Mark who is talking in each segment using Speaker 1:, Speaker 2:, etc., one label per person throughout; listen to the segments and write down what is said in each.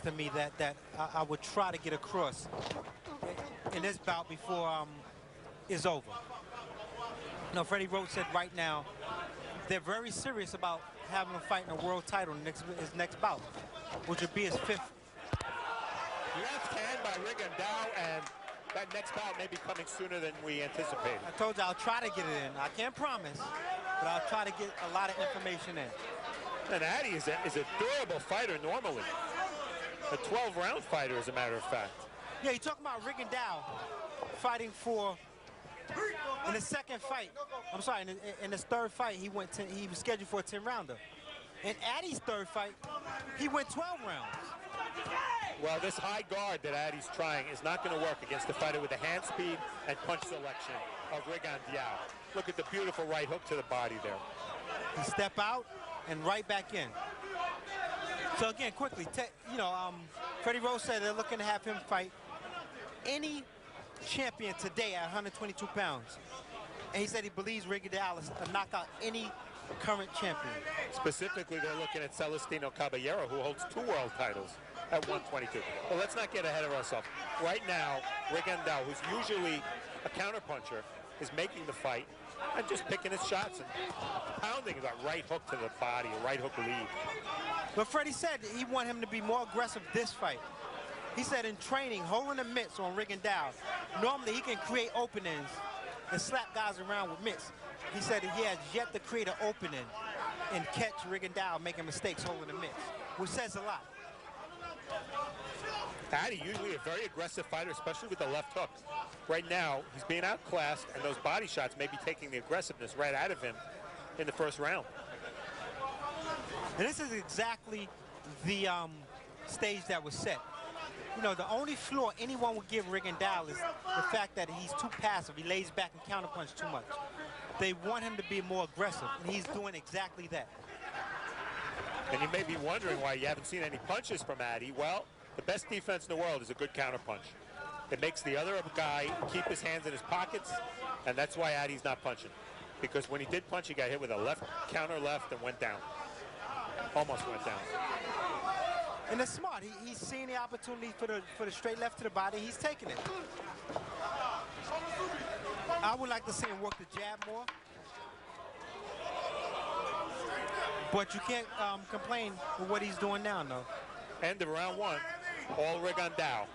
Speaker 1: to me that I would try to get across in this bout before is over. You know, Freddie Roach said right now they're very serious about having him fight in a world title in his next bout, which would be his 5th.
Speaker 2: Left hand by Rigondeaux, and that next bout may be coming sooner than we anticipated.
Speaker 1: I told you I'll try to get it in. I can't promise, but I'll try to get a lot of information in.
Speaker 2: And Addy is a durable fighter normally. A 12-round fighter, as a matter of fact.
Speaker 1: Yeah, you're talking about Rigondeaux fighting for, in his second fight, I'm sorry, in his third fight, he was scheduled for a 10-rounder. In Addy's third fight, he went 12 rounds.
Speaker 2: Well, this high guard that Addy's trying is not going to work against the fighter with the hand speed and punch selection of Rigondeaux. Look at the beautiful right hook to the body there.
Speaker 1: He step out and right back in. So again, quickly, Freddie Roach said they're looking to have him fight any champion today at 122 pounds. And he said he believes Rigondeaux is to knock out any current champion.
Speaker 2: Specifically, they're looking at Celestino Caballero, who holds 2 world titles at 122. Well, let's not get ahead of ourselves. Right now, Rigondeaux, who's usually a counterpuncher, is making the fight and just picking his shots and pounding that right hook to the body, a right hook lead.
Speaker 1: But Freddie said he wanted him to be more aggressive this fight. He said in training, holding the mitts on Rigondeaux, normally he can create openings and slap guys around with mitts. He said he has yet to create an opening and catch Rigondeaux making mistakes holding the mitts, which says a lot.
Speaker 2: Addy, usually a very aggressive fighter, especially with the left hook. Right now, he's being outclassed, and those body shots may be taking the aggressiveness right out of him in the first round.
Speaker 1: And this is exactly the stage that was set. You know, the only flaw anyone would give Rigondeaux is the fact that he's too passive. He lays back and counterpunch too much. They want him to be more aggressive, and he's doing exactly that.
Speaker 2: And you may be wondering why you haven't seen any punches from Addy. Well, the best defense in the world is a good counterpunch. It makes the other guy keep his hands in his pockets, and that's why Addy's not punching. Because when he did punch, he got hit with a left counter left and went down. Almost went down.
Speaker 1: And it's smart. He's seeing the opportunity for the straight left to the body. He's taking it. I would like to see him work the jab more. But you can't complain with what he's doing now, though.
Speaker 2: End of round 1, all Rigondeaux.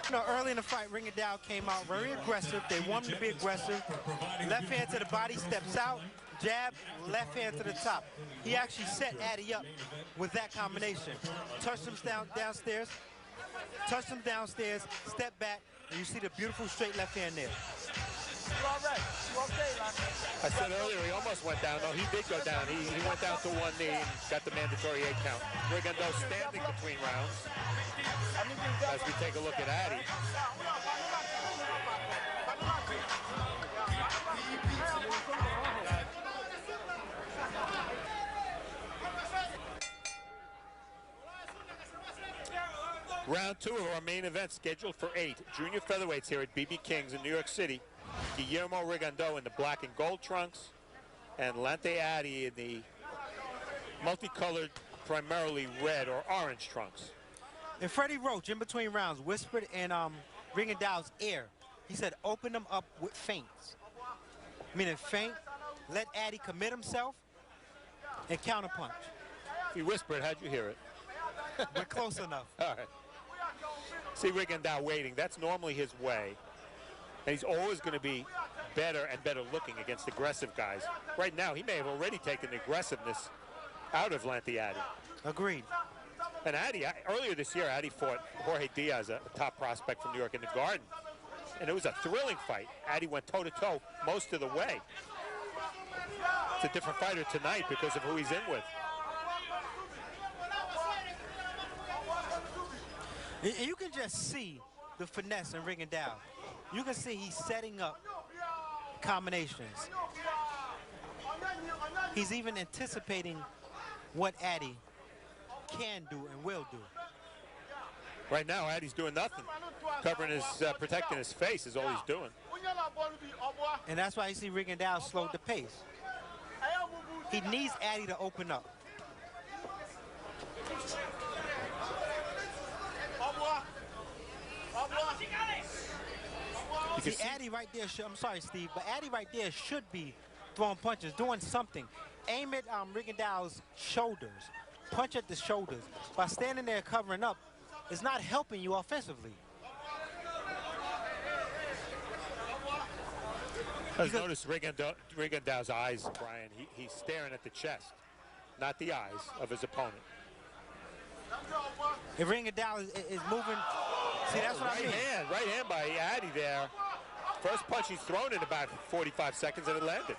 Speaker 1: You know, early in the fight, Rigondeaux came out very aggressive. They want him to be aggressive. Left hand to the body, steps out, jab, left hand to the top. He actually set Addy up with that combination. Touched him downstairs, touched him downstairs, step back, and you see the beautiful straight left hand there.
Speaker 3: You all right? You okay, Lante?
Speaker 2: I said earlier he almost went down. No, he did go down. He went down to 1 knee and got the mandatory 8 count. Rigondeaux standing between rounds as we take a look at Addy. Round 2 of our main event scheduled for 8. Junior featherweights here at BB King's in New York City. Guillermo Rigondeaux in the black and gold trunks, and Lante Addy in the multicolored, primarily red or orange trunks.
Speaker 1: And Freddie Roach, in between rounds, whispered in Rigondeaux's ear. He said, open them up with feints. Meaning feint, let Addy commit himself, and counterpunch.
Speaker 2: He whispered, how'd you hear it?
Speaker 1: But close enough.
Speaker 2: All right. See Rigondeaux waiting. That's normally his way. And he's always going to be better and better looking against aggressive guys. Right now, he may have already taken the aggressiveness out of Lante Addy.
Speaker 1: Agreed.
Speaker 2: And Addy, earlier this year, Addy fought Jorge Diaz, a top prospect from New York in the Garden. And it was a thrilling fight. Addy went toe-to-toe most of the way. It's a different fighter tonight because of who he's in with.
Speaker 1: And you can just see the finesse in Rigondeaux. You can see he's setting up combinations. He's even anticipating what Addy can do and will do.
Speaker 2: Right now, Addy's doing nothing. Covering his, protecting his face is all he's doing.
Speaker 1: And that's why you see Rigondeaux slowed the pace. He needs Addy to open up. See, Addy right there, I'm sorry, Steve, but Addy right there should be throwing punches, doing something. Aim at Rigondeaux's shoulders. Punch at the shoulders. By standing there covering up, it's not helping you offensively.
Speaker 2: I've noticed Rigondeaux's eyes, Brian. He's staring at the chest, not the eyes of his opponent.
Speaker 1: If Rigondeaux is moving, see, that's what I mean.
Speaker 2: Right hand by Addy there. First punch he's thrown in about 45 seconds and it landed.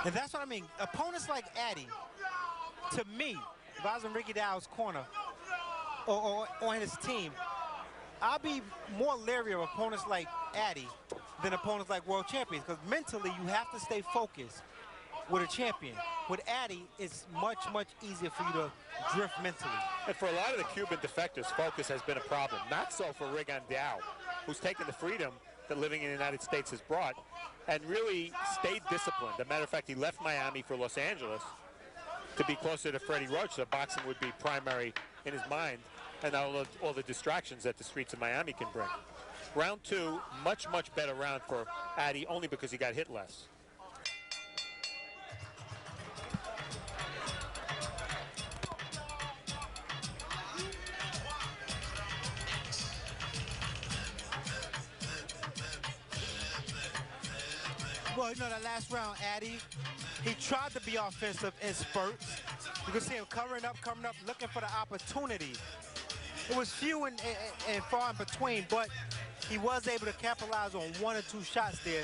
Speaker 1: And that's what I mean. Opponents like Addy, to me, if I was in Rigondeaux's corner or on his team, I'll be more leery of opponents like Addy than opponents like world champions, because mentally you have to stay focused with a champion. With Addy, it's much, much easier for you to drift mentally.
Speaker 2: And for a lot of the Cuban defectors, focus has been a problem. Not so for Rigondeaux, who's taken the freedom that living in the United States has brought and really stayed disciplined. As a matter of fact, he left Miami for Los Angeles to be closer to Freddie Roach, so boxing would be primary in his mind, and all the distractions that the streets of Miami can bring. Round two, much, much better round for Addy, only because he got hit less.
Speaker 1: Well, you know, that last round, Addy, he tried to be offensive in spurts. You can see him covering up, looking for the opportunity. It was few and far in between, but he was able to capitalize on one or two shots there,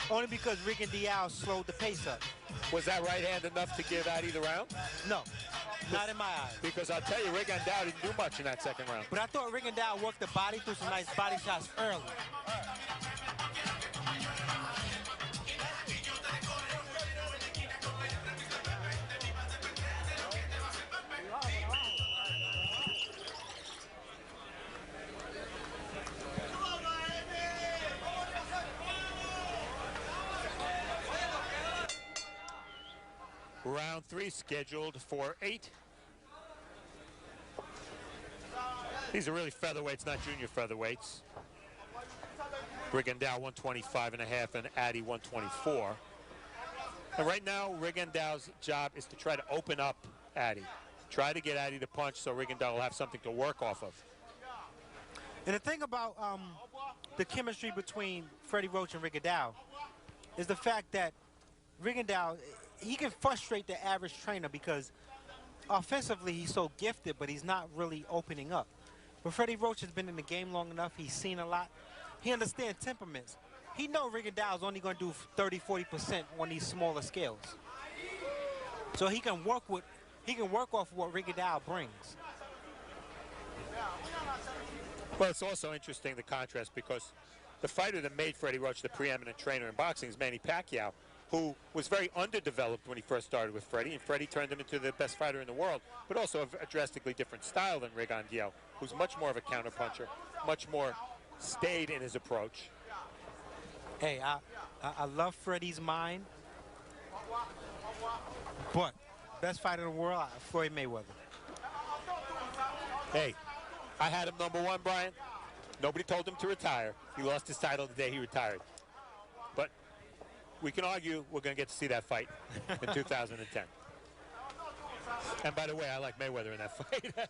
Speaker 1: only because Rigondeaux slowed the pace up.
Speaker 2: Was that right hand enough to give Addy the round?
Speaker 1: No, not in my eyes.
Speaker 2: Because I'll tell you, Rigondeaux didn't do much in that second round.
Speaker 1: But I thought Rigondeaux worked the body through some nice body shots early.
Speaker 2: Round three scheduled for 8. These are really featherweights, not junior featherweights. Rigondeaux 125.5 and Addy 124. And right now, Rigondeaux's job is to try to open up Addy. Try to get Addy to punch so Rigondeaux will have something to work off of.
Speaker 1: And the thing about the chemistry between Freddie Roach and Rigondeaux is the fact that Rigondeaux, he can frustrate the average trainer because offensively he's so gifted, but he's not really opening up. But Freddie Roach has been in the game long enough. He's seen a lot. He understands temperaments. He knows Rigondeaux is only going to do 30–40% on these smaller scales. So he can work off what Rigondeaux brings.
Speaker 2: Well, it's also interesting, the contrast, because the fighter that made Freddie Roach the preeminent trainer in boxing is Manny Pacquiao, who was very underdeveloped when he first started with Freddie, and Freddie turned him into the best fighter in the world, but also a drastically different style than Rigondeaux, who's much more of a counterpuncher, much more staid in his approach.
Speaker 1: Hey, I love Freddie's mind, but best fighter in the world, Floyd Mayweather.
Speaker 2: Hey, I had him #1, Brian. Nobody told him to retire. He lost his title the day he retired. But we can argue we're going to get to see that fight in 2010. And by the way, I like Mayweather in that fight.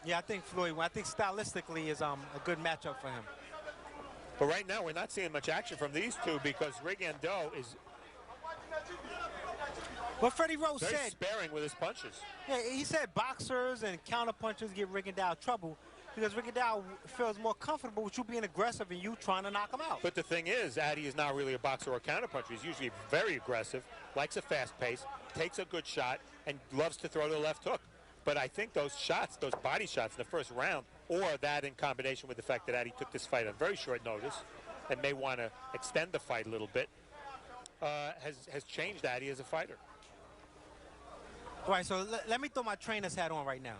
Speaker 1: Yeah, I think Floyd, I think stylistically is a good matchup for him.
Speaker 2: But right now, we're not seeing much action from these two because Rigondeaux is
Speaker 1: What Freddie Roach
Speaker 2: very
Speaker 1: said,
Speaker 2: sparing with his punches.
Speaker 1: Yeah, he said boxers and counterpunchers give Rigondeaux trouble because Rigondeaux feels more comfortable with you being aggressive and you trying to knock him out.
Speaker 2: But the thing is, Addy is not really a boxer or a counterpuncher. He's usually very aggressive, likes a fast pace, takes a good shot, and loves to throw the left hook. But I think those shots, those body shots in the first round, or that in combination with the fact that Addy took this fight on very short notice and may want to extend the fight a little bit, has changed Addy as a fighter.
Speaker 1: All right, so let me throw my trainer's hat on right now.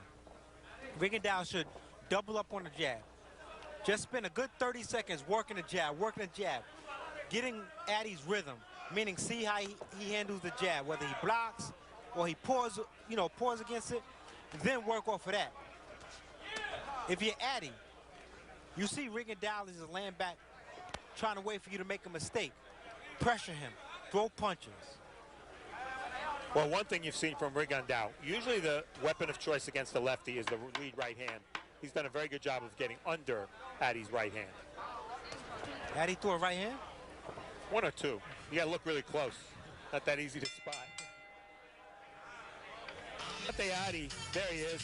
Speaker 1: Rigondeaux should double up on the jab. Just spend a good 30 seconds working the jab, getting Addy's rhythm, meaning see how he handles the jab, whether he blocks or he pours, pours against it, then work off of that. If you're Addy, you see Rigondeaux is laying back, trying to wait for you to make a mistake. Pressure him, throw punches.
Speaker 2: Well, one thing you've seen from Rigondeaux, usually the weapon of choice against the lefty is the lead right hand. He's done a very good job of getting under Addy's right hand.
Speaker 1: Addy threw a right hand?
Speaker 2: One or two. You gotta look really close. Not that easy to spot. Lante Addy, there he is.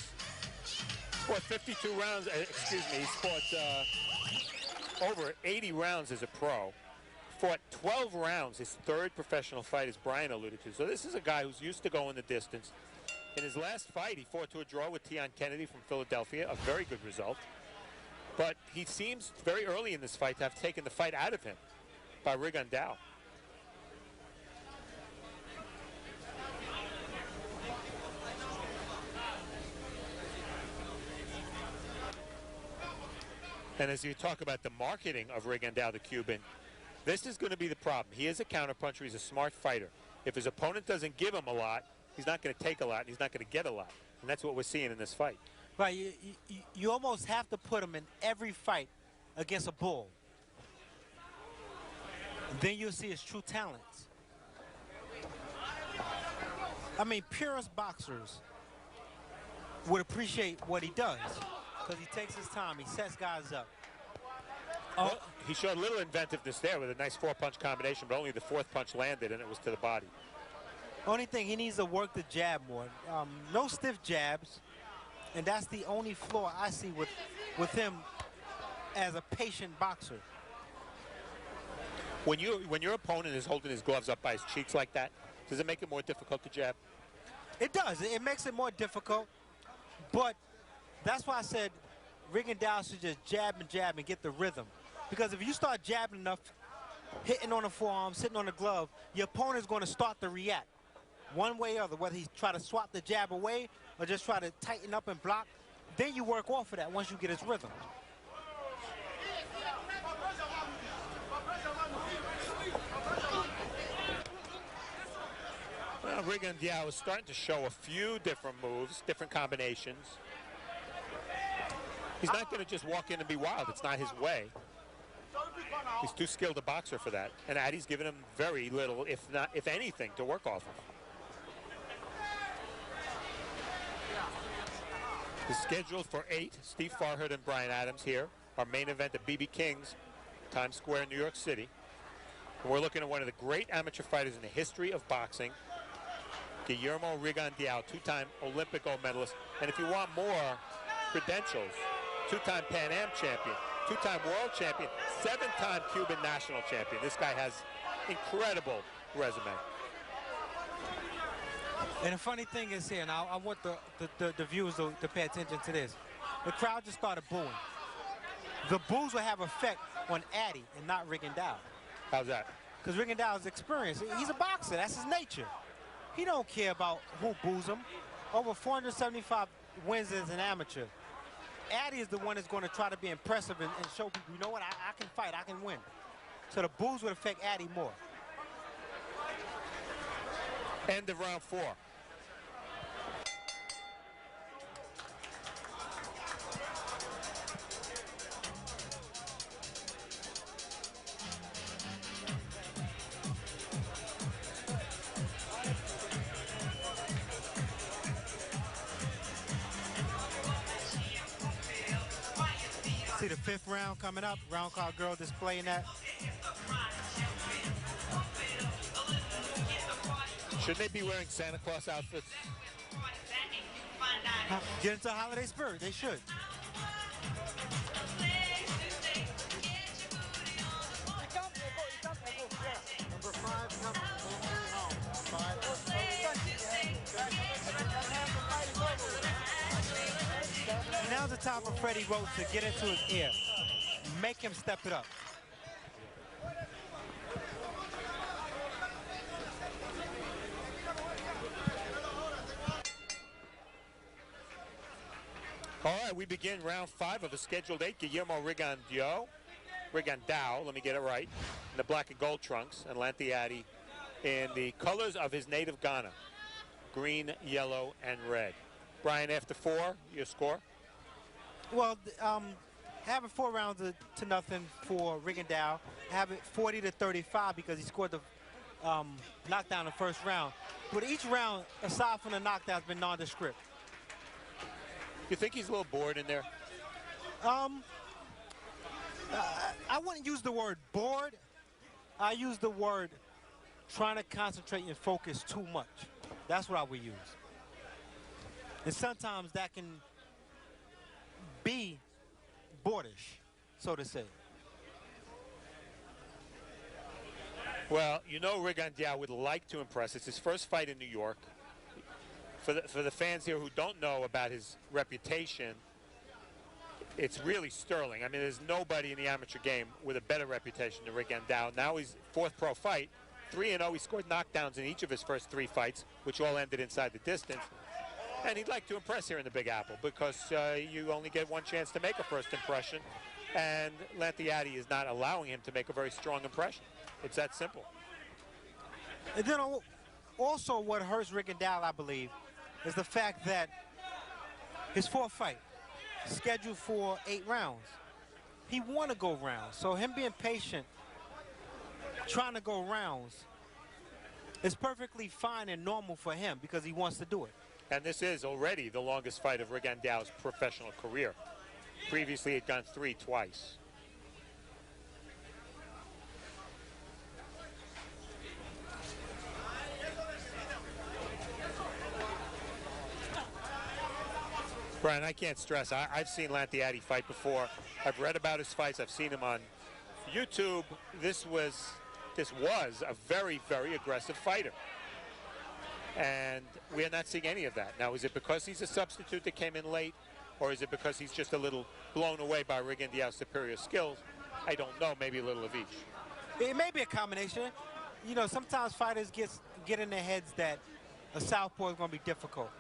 Speaker 2: Fought 52 rounds, excuse me, he's fought over 80 rounds as a pro. Fought 12 rounds, his third professional fight, as Brian alluded to. So this is a guy who's used to going the distance. In his last fight, he fought to a draw with Tion Kennedy from Philadelphia, a very good result. But he seems very early in this fight to have taken the fight out of him by Rigondeaux. And as you talk about the marketing of Rigondeaux, the Cuban, this is going to be the problem. He is a counterpuncher. He's a smart fighter. If his opponent doesn't give him a lot, he's not going to take a lot, and he's not going to get a lot. And that's what we're seeing in this fight.
Speaker 1: Right, you almost have to put him in every fight against a bull. Then you'll see his true talents. I mean, purest boxers would appreciate what he does because he takes his time. He sets guys up.
Speaker 2: Well, he showed a little inventiveness there with a nice four-punch combination, but only the fourth punch landed, and it was to the body.
Speaker 1: Only thing, he needs to work the jab more. No stiff jabs, and that's the only flaw I see with him as a patient boxer.
Speaker 2: When your opponent is holding his gloves up by his cheeks like that, does it make it more difficult to jab?
Speaker 1: It does. It makes it more difficult, but that's why I said Rigondeaux should just jab and get the rhythm. Because if you start jabbing enough, hitting on the forearm, sitting on the glove, your opponent's going to start to react one way or other, whether he try to swat the jab away or just try to tighten up and block. Then you work off of that once you get his rhythm.
Speaker 2: Well, Rigondeaux is starting to show a few different moves, different combinations. He's not going to just walk in and be wild. It's not his way. He's too skilled a boxer for that. And Addy's given him very little, if anything, to work off of. He's scheduled for 8. Steve Farhood and Brian Adams here. Our main event at BB King's, Times Square, New York City. And we're looking at one of the great amateur fighters in the history of boxing, Guillermo Rigondeaux, two-time Olympic gold medalist. And if you want more credentials, two-time Pan Am champion, two-time world champion, 7-time Cuban national champion. This guy has incredible resume.
Speaker 1: And the funny thing is here, and I want the viewers to pay attention to this. The crowd just started booing. The boos will have effect on Addy and not Rigondeaux.
Speaker 2: How's that?
Speaker 1: Because Rigondeaux is experienced. He's a boxer. That's his nature. He don't care about who boos him. Over 475 wins as an amateur. Addy is the one that's going to try to be impressive and show people, you know what, I can fight, I can win. So the boos would affect Addy more.
Speaker 2: End of round 4.
Speaker 1: See the 5th round coming up. Round call girl displaying that.
Speaker 2: Should they be wearing Santa Claus outfits?
Speaker 1: Get into a holiday spirit. They should.
Speaker 3: Number 5 coming.
Speaker 1: Now's the time for Freddie Roach to get into his ear. Make him step it up.
Speaker 2: All right, we begin round 5 of a scheduled 8. Guillermo Rigondeaux Rigondeaux, let me get it right, in the black and gold trunks, and Lante Addy in the colors of his native Ghana, green, yellow, and red. Brian, after 4, your score?
Speaker 1: Well, having 4 rounds to nothing for Rigondeaux. Have it 40-35 because he scored the knockdown in the first round. But each round, aside from the knockdown, has been nondescript.
Speaker 2: You think he's a little bored in there?
Speaker 1: I wouldn't use the word bored. I use the word trying to concentrate and focus too much. That's what I would use. And sometimes that can be boorish, so to say.
Speaker 2: Well, you know Rigondeaux would like to impress. It's his first fight in New York. For the fans here who don't know about his reputation, it's really sterling. I mean, there's nobody in the amateur game with a better reputation than Rigondeaux. Now he's 4th pro fight, 3-0. He scored knockdowns in each of his first 3 fights, which all ended inside the distance. And he'd like to impress here in the Big Apple because you only get one chance to make a first impression, and Lante Addy is not allowing him to make a very strong impression. It's that simple.
Speaker 1: And then also what hurts Rigondeaux, I believe, is the fact that his 4th fight, scheduled for 8 rounds. He want to go rounds. So him being patient, trying to go rounds, is perfectly fine and normal for him because he wants to do it.
Speaker 2: And this is already the longest fight of Rigondeaux's professional career. Previously, he'd gone 3 twice. Brian, I can't stress, I've seen Lante Addy fight before. I've read about his fights. I've seen him on YouTube. This was a very, very aggressive fighter. And we're not seeing any of that. Now, is it because he's a substitute that came in late, or is it because he's just a little blown away by Rigondeaux's superior skills? I don't know, maybe a little of each.
Speaker 1: It may be a combination. You know, sometimes fighters get in their heads that a southpaw is going to be difficult.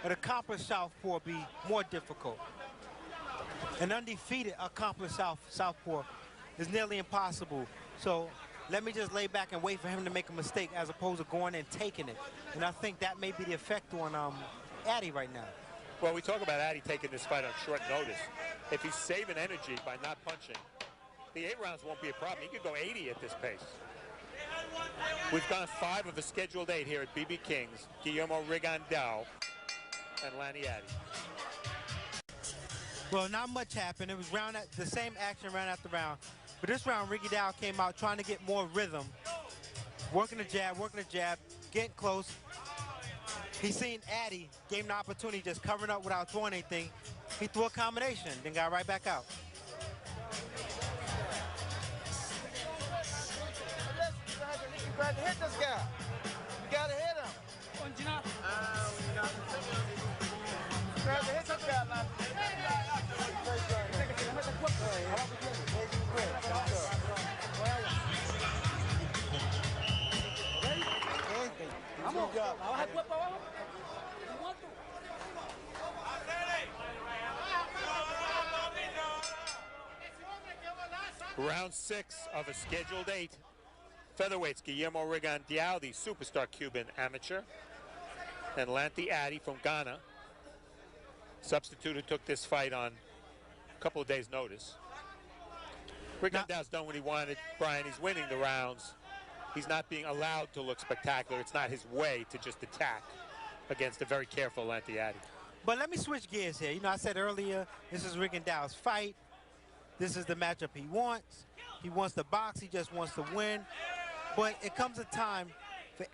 Speaker 1: An accomplished southpaw be more difficult. An undefeated accomplished southpaw is nearly impossible. So let me just lay back and wait for him to make a mistake as opposed to going and taking it. And I think that may be the effect on Addy right now.
Speaker 2: Well, we talk about Addy taking this fight on short notice. If he's saving energy by not punching, the 8 rounds won't be a problem. He could go 80 at this pace. We've gone 5 of the scheduled 8 here at BB King's. Guillermo Rigondeaux and Lante Addy.
Speaker 1: Well, not much happened. It was the same action round after round. But this round, Rigondeaux came out trying to get more rhythm. Working the jab, getting close. He seen Addy, gave him the opportunity, just covering up without throwing anything. He threw a combination, then got right back out.
Speaker 3: You got to hit this guy. You got to hit him. You got to hit this guy.
Speaker 2: Round 6 of a scheduled 8. Featherweights, Guillermo Rigondeaux, the superstar Cuban amateur, and Lante Addy from Ghana, substitute who took this fight on a couple of days' notice. Rigondeaux's done what he wanted. Brian, he's winning the rounds. He's not being allowed to look spectacular. It's not his way to just attack against a very careful Lante Addy.
Speaker 1: But let me switch gears here. You know, I said earlier, this is Rigondeaux's fight. This is the matchup he wants. He wants to box. He just wants to win. But it comes a time for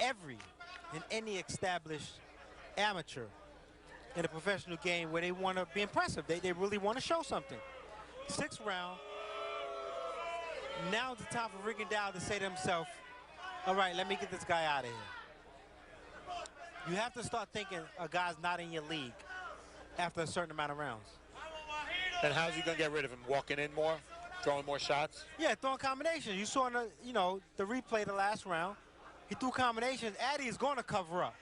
Speaker 1: every and any established amateur in a professional game where they want to be impressive. They really want to show something. 6th round. Now's the time for Rigondeaux to say to himself, all right, let me get this guy out of here. You have to start thinking a guy's not in your league after a certain amount of rounds.
Speaker 2: And how's he going to get rid of him? Walking in more? Throwing more shots?
Speaker 1: Yeah, throwing combinations. You saw in the replay the last round. He threw combinations. Addy is going to cover up.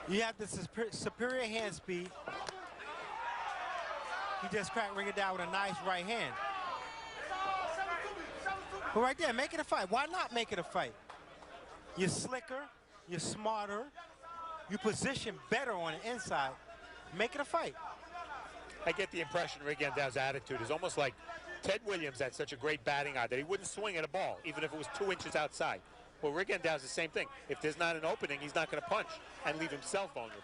Speaker 1: You have the superior hand speed. He just cracked Rigondeaux with a nice right hand. But right there, make it a fight. Why not make it a fight? You're slicker, you're smarter, you position better on the inside. Make it a fight.
Speaker 2: I get the impression Rigondeaux's attitude is almost like Ted Williams had such a great batting eye that he wouldn't swing at a ball, even if it was 2 inches outside. Well, Rigondeaux's the same thing. If there's not an opening, he's not going to punch and leave himself vulnerable.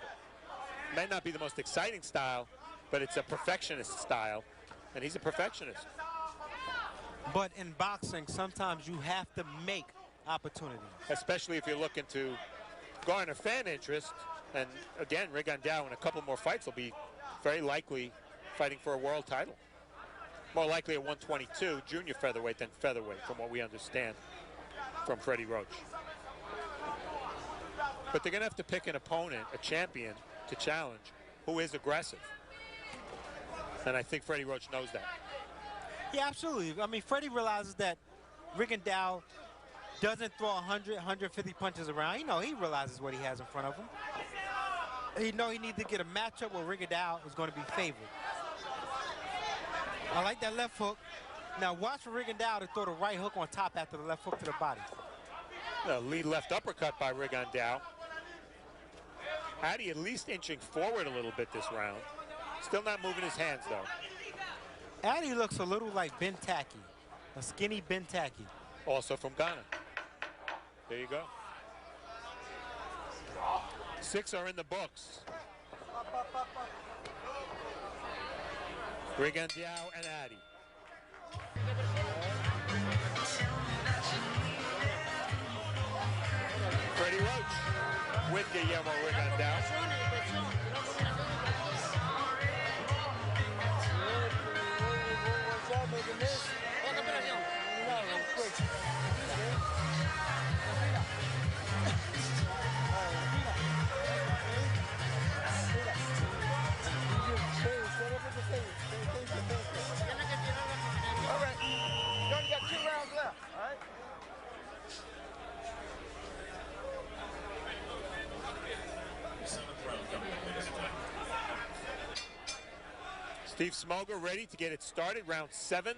Speaker 2: It may not be the most exciting style, but it's a perfectionist style, and he's a perfectionist.
Speaker 1: But in boxing, sometimes you have to make opportunities.
Speaker 2: Especially if you're looking to garner fan interest. And again, Rigondeaux in a couple more fights will be very likely fighting for a world title. More likely at 122, junior featherweight than featherweight, from what we understand from Freddie Roach. But they're going to have to pick an opponent, a champion, to challenge who is aggressive. And I think Freddie Roach knows that.
Speaker 1: Yeah, absolutely. I mean, Freddie realizes that Rigondeaux doesn't throw 100, 150 punches around. He realizes what he has in front of him. He needs to get a matchup where Rigondeaux is going to be favored. I like that left hook. Now watch for Rigondeaux to throw the right hook on top after the left hook to the body.
Speaker 2: The lead left uppercut by Rigondeaux. Addy at least inching forward a little bit this round. Still not moving his hands, though.
Speaker 1: Addy looks a little like Ben Taki, a skinny Ben Taki.
Speaker 2: Also from Ghana. There you go. 6 are in the books. Rigondeaux and Addy. Freddie Roach with Guillermo Rigondeaux.
Speaker 3: All right, you only got 2 rounds left, all right?
Speaker 2: Steve Smoger ready to get it started. Round 7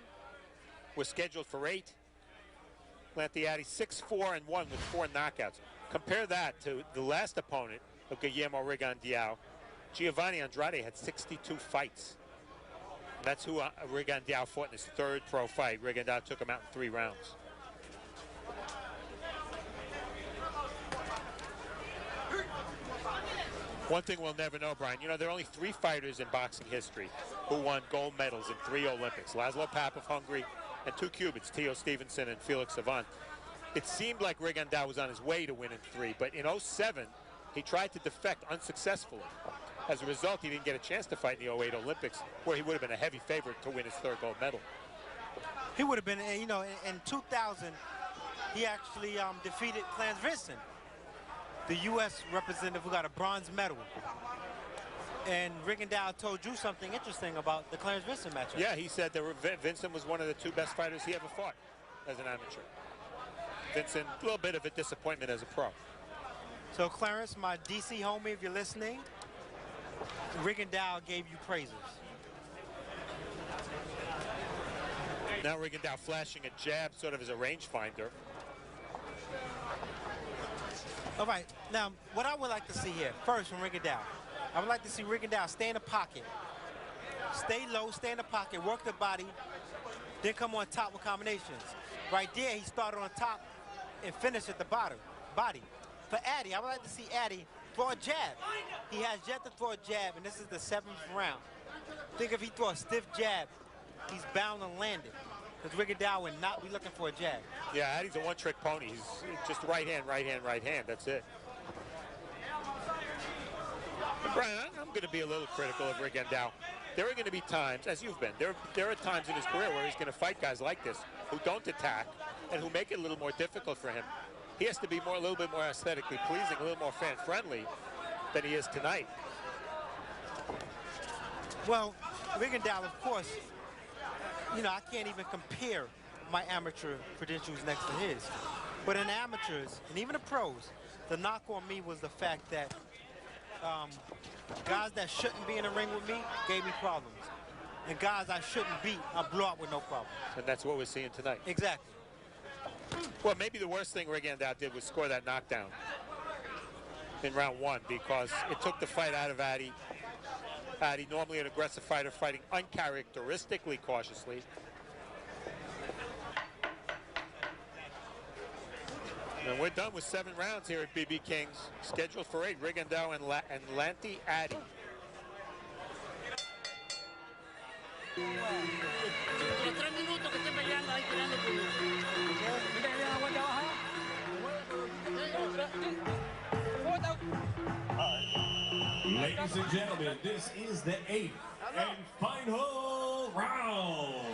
Speaker 2: was scheduled for 8. Lante Addy 6-4-1 with 4 knockouts. Compare that to the last opponent of Guillermo Rigondeaux. Giovanni Andrade had 62 fights. That's who Rigondeaux fought in his 3rd pro fight. Rigondeaux took him out in 3 rounds. One thing we'll never know, Brian, there are only 3 fighters in boxing history who won gold medals in 3 Olympics. Laszlo Papp of Hungary and 2 Cubans, Teo Stevenson and Felix Savant. It seemed like Rigondeaux was on his way to winning 3, but in 07, he tried to defect unsuccessfully. As a result, he didn't get a chance to fight in the 08 Olympics, where he would have been a heavy favorite to win his 3rd gold medal.
Speaker 1: He would have been, in 2000, he actually defeated Clarence Vincent, the U.S. representative who got a bronze medal. And Rigondeaux told you something interesting about the Clarence Vincent matchup.
Speaker 2: Yeah, he said that Vincent was one of the 2 best fighters he ever fought as an amateur. Vincent, a little bit of a disappointment as a pro.
Speaker 1: So Clarence, my DC homie, if you're listening, Rigondeaux gave you praises.
Speaker 2: Now Rigondeaux flashing a jab sort of as a rangefinder.
Speaker 1: All right, now what I would like to see here, first from Rigondeaux, I would like to see Rigondeaux stay in the pocket. Stay low, stay in the pocket, work the body, then come on top with combinations. Right there, he started on top and finished at the body. For Addy, I would like to see Addy throw a jab. He has yet to throw a jab, and this is the 7th round. Think if he throw a stiff jab, he's bound to land it. Because Rigondeaux would not be looking for a jab.
Speaker 2: Yeah, Addy's a one-trick pony. He's just right hand, right hand, right hand. That's it. But Brian, I'm going to be a little critical of Rigondeaux. There are going to be times, as you've been, there are times in his career where he's going to fight guys like this who don't attack and who make it a little more difficult for him. He has to be a little bit more aesthetically pleasing, a little more fan-friendly than he is tonight.
Speaker 1: Well, Rigondeaux, of course, I can't even compare my amateur credentials next to his. But in amateurs, and even the pros, the knock on me was the fact that guys that shouldn't be in the ring with me gave me problems. And guys I shouldn't beat, I blew out with no problem.
Speaker 2: And that's what we're seeing tonight.
Speaker 1: Exactly.
Speaker 2: Well, maybe the worst thing Rigondeaux did was score that knockdown in round 1 because it took the fight out of Addy. Addy, normally an aggressive fighter, fighting uncharacteristically cautiously. And we're done with 7 rounds here at BB King's. Scheduled for 8, Rigondeaux and Lante Addy.
Speaker 4: Ladies and gentlemen, this is the 8th and final round.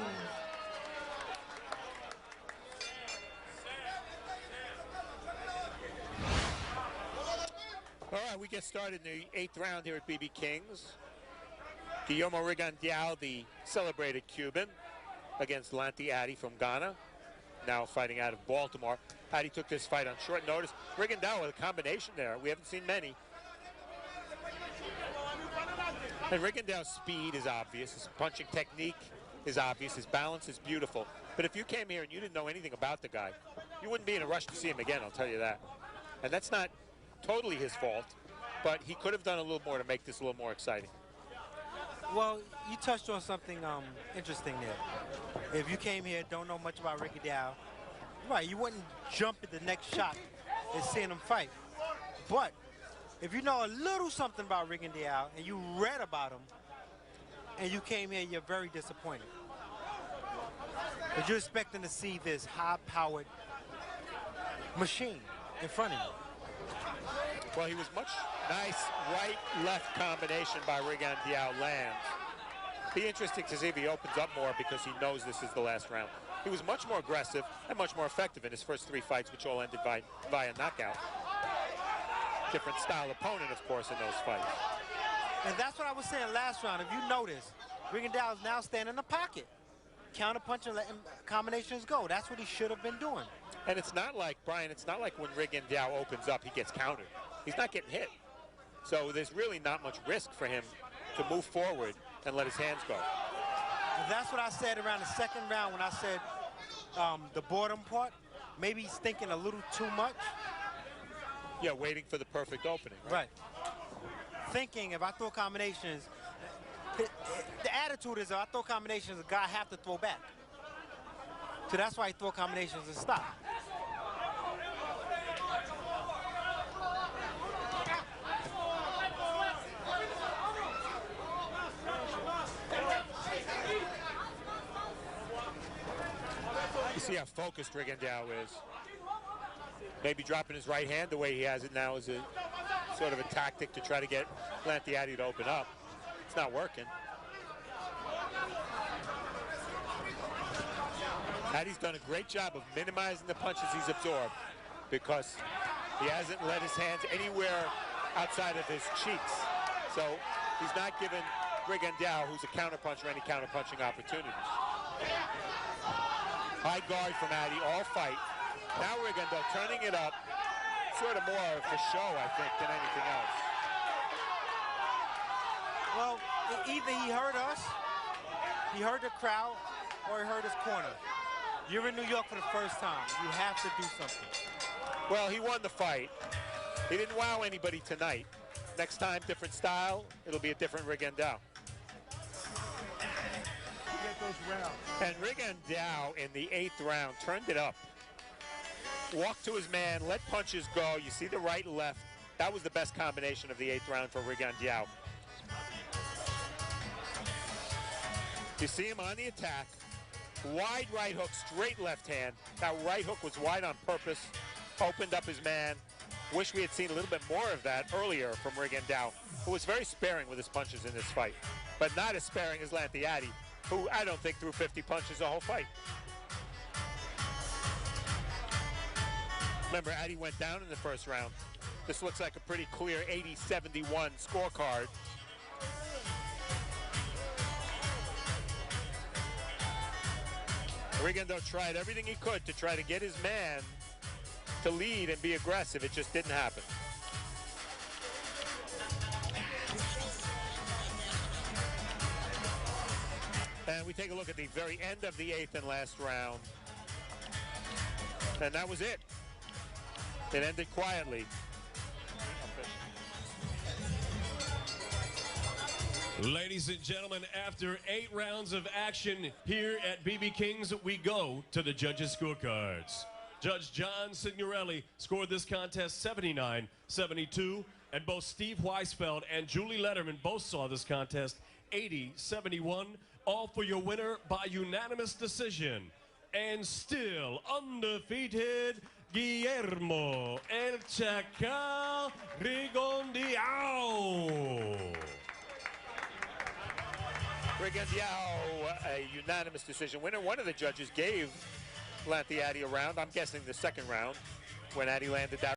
Speaker 2: All right, we get started in the 8th round here at BB King's. Guillermo Rigondeaux, the celebrated Cuban, against Lante Addy from Ghana, now fighting out of Baltimore. Addy took this fight on short notice. Rigondeaux with a combination there. We haven't seen many. And Rigondeaux's speed is obvious. His punching technique is obvious. His balance is beautiful. But if you came here and you didn't know anything about the guy, you wouldn't be in a rush to see him again, I'll tell you that. And that's not totally his fault, but he could have done a little more to make this a little more exciting.
Speaker 1: Well, you touched on something interesting there. If you came here, don't know much about Rigondeaux, right, you wouldn't jump at the next shot and seeing him fight. But if you know a little something about Rigondeaux and you read about him and you came here, you're very disappointed. Because you're expecting to see this high-powered machine in front of you.
Speaker 2: Well, he was nice right-left combination by Rigondeaux lands. Be interesting to see if he opens up more because he knows this is the last round. He was much more aggressive and much more effective in his first 3 fights, which all ended via knockout. Different style opponent, of course, in those fights.
Speaker 1: And that's what I was saying last round. If you notice, Rigondeaux is now standing in the pocket, counter-punching, letting combinations go. That's what he should have been doing.
Speaker 2: And it's not like, Brian, it's not like when Rigondeaux opens up, he gets countered. He's not getting hit. So there's really not much risk for him to move forward and let his hands go.
Speaker 1: And that's what I said around the 2nd round when I said the boredom part. Maybe he's thinking a little too much.
Speaker 2: Yeah, waiting for the perfect opening, right?
Speaker 1: Thinking if I throw combinations, the attitude is if I throw combinations, the guy have to throw back. So that's why he throw combinations and stop.
Speaker 2: You see how focused Rigondeaux is. Maybe dropping his right hand the way he has it now is a sort of a tactic to try to get Lante Addy to open up. It's not working. Addy's done a great job of minimizing the punches he's absorbed because he hasn't let his hands anywhere outside of his cheeks. So he's not given Rigondeaux, who's a counterpuncher, any counterpunching opportunities. High guard from Addy all fight. Now Rigondeaux turning it up, sort of more for show, I think, than anything else.
Speaker 1: Well, either he hurt us, he hurt the crowd, or he hurt his corner. You're in New York for the first time. You have to do something.
Speaker 2: Well, he won the fight. He didn't wow anybody tonight. Next time, different style. It'll be a different Rigondeaux. And Rigondeaux in the 8th round turned it up. Walked to his man, let punches go. You see the right and left. That was the best combination of the 8th round for Rigondeaux. You see him on the attack. Wide right hook, straight left hand. That right hook was wide on purpose. Opened up his man. Wish we had seen a little bit more of that earlier from Rigondeaux, who was very sparing with his punches in this fight, but not as sparing as Lante Addy, who I don't think threw 50 punches the whole fight. Remember, Addy went down in the first round. This looks like a pretty clear 80-71 scorecard. Rigondeaux tried everything he could to try to get his man to lead and be aggressive. It just didn't happen. And we take a look at the very end of the 8th and last round. And that was it. It ended quietly.
Speaker 4: Ladies and gentlemen, after 8 rounds of action here at BB King's, we go to the judges' scorecards. Judge John Signorelli scored this contest 79-72, and both Steve Weisfeld and Julie Letterman both saw this contest 80-71, all for your winner by unanimous decision. And still undefeated, Guillermo El Chacal Rigondeaux.
Speaker 2: Rigondeaux, a unanimous decision winner. One of the judges gave Lante Addy a round. I'm guessing the second round when Addy landed that